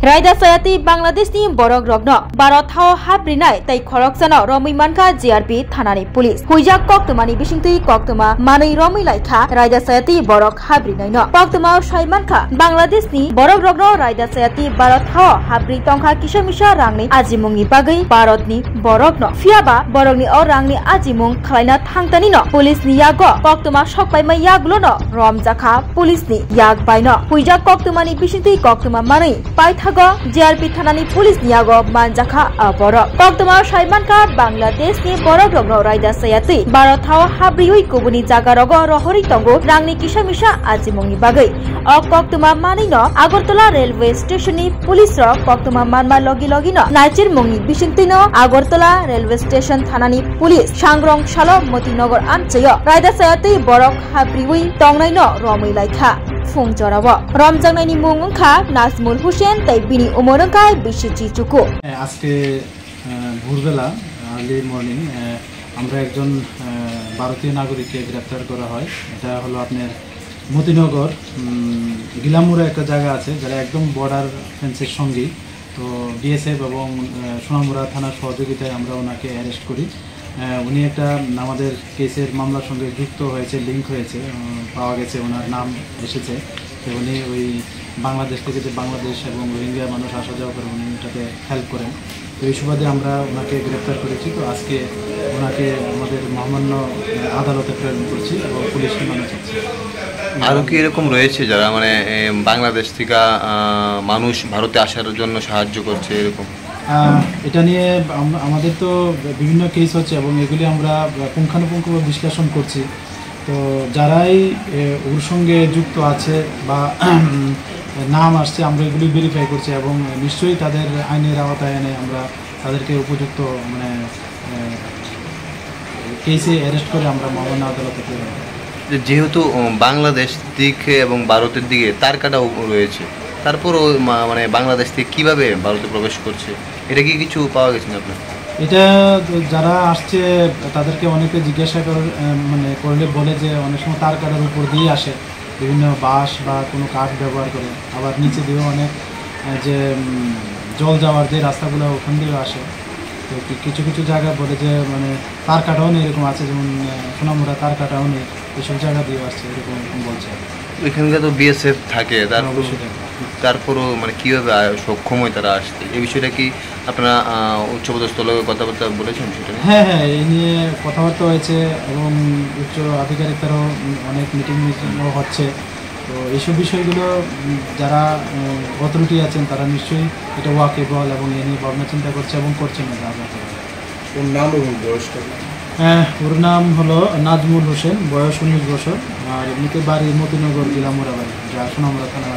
Raida Sayati Bangladesh ni borok rokno Bharat hao habrinak tai khorokjano romui manka JRP thanani police huijak koktuma bisingtui koktuma manui romui laikha Raida Sayati borok habrinai no koktuma saimanka Bangladesh ni borok rokno Raida Sayati Bharat hao habri tongkha kishamisa rangni ajimungni bagui Bharat ni borok no fiaba borok ni o rangni ajimung khlaina thangtani no police ni yago koktuma sokpaimai yaglo no romjakha police ni yag baino huijak koktuma bisingtui koktuma manui paitha JRP thanani police niago manjakha aborok koktuma saimanka Bangladesh ni borok rokno Raida Sayati Bharat hao habriui kubuni jaga rogo rohori tongo rangni kisamisa ajimungni bagui o koktuma mani no Agartala railway station ni police ro koktuma manma logi logi no naijir mungni bisingtui no Agartala railway station thanani police sangrong salo Motinagar amchayo Raida Sayati borok habriui tongnai no romui laikha Fungjorabo Ramjangnani mung wngkha Nazmul Hussein tai bini umur wngkha Bisichi Chuku আজকে ভোরবেলা early morning আমরা একজন ভারতীয় নাগরিককে গ্রেফতার করা হয়। এটা হলো আপনার মতিনগর গিলামুরা একটা জায়গা আছে যারা একদম বর্ডার ফেন্সের সঙ্গী। তো বিএসএফ এবং সোনামুরা থানার সহযোগিতায় আমরা ওনাকে অ্যারেস্ট করি। উনি একটা আমাদের কেসের মামলার সঙ্গে যুক্ত হয়েছে, লিঙ্ক হয়েছে, পাওয়া গেছে, ওনার নাম এসেছে। তো উনি ওই বাংলাদেশ থেকে যে বাংলাদেশ এবং রোহিঙ্গা মানুষ আসা যাওয়া করে উনি এটাতে হেল্প করেন। তো এই সুবাদে আমরা ওনাকে গ্রেফতার করেছি। তো আজকে ওনাকে আমাদের মহামান্য আদালতে প্রেরণ করছি এবং পুলিশকে মানা চাচ্ছি। আরও কি এরকম রয়েছে যারা মানে বাংলাদেশ থেকে মানুষ ভারতে আসার জন্য সাহায্য করছে এরকম? এটা নিয়ে আমাদের তো বিভিন্ন কেস হচ্ছে এবং এগুলি আমরা পুঙ্খানুপুঙ্খভাবে বিশ্লেষণ করছি। তো যারাই ওর সঙ্গে যুক্ত আছে বা নাম আসছে আমরা এগুলি ভেরিফাই করছি এবং নিশ্চয়ই তাদের আইনের আওতায় এনে আমরা তাদেরকে উপযুক্ত মানে কেসে অ্যারেস্ট করে আমরা মহামান্য আদালতে প্রেরণ করি। যেহেতু বাংলাদেশ দিকে এবং ভারতের দিকে তার কাটাও রয়েছে, তারপরও মানে বাংলাদেশ থেকে কীভাবে ভারতে প্রবেশ করছে এটা কি কিছু পাওয়া গেছে না আপনার? এটা যারা আসছে তাদেরকে অনেকে জিজ্ঞাসা করলে বলে যে অনেক সময় তার কাটার উপর দিয়ে আসে, বিভিন্ন বাঁশ বা কোনো কাঠ ব্যবহার করে, আবার নিচে দিয়েও অনেক যে জল যাওয়ার যে রাস্তাগুলো ওখান দিয়েও আসে। তো কিছু কিছু জায়গা বলে যে মানে তার কাটাও নেই, এরকম আছে, যেমন সোনামুড়া তার কাটাও নেই, এসব জায়গা দিয়েও আসছে এরকম বলছে। এখানকার তো বিএসএফ থাকে, তারপরও মানে কীভাবে সক্ষম হয় তারা আসতে, এই বিষয়টা কি আপনারা উচ্চপদস্থ লোকের কথাবার্তা বলেছেন সেটা? হ্যাঁ, এই নিয়ে কথাবার্তা হয়েছে এবং উচ্চ আধিকারিকরাও অনেক মিটিংও হচ্ছে। তো এইসব বিষয়গুলো যারা অথরিটি আছেন তারা নিশ্চয়ই এটা ওয়াকেবল এবং এ নিয়ে ভাবনা চিন্তা করছে এবং করছেন। ওর নাম এবং বয়সটা? ওর নাম হলো নাজমুল হোসেন, বয়স 19 বছর, আর এমনিতে বাড়ি মতিনগর গিলামুরা বাড়ি, যা সোনামুরা থানা।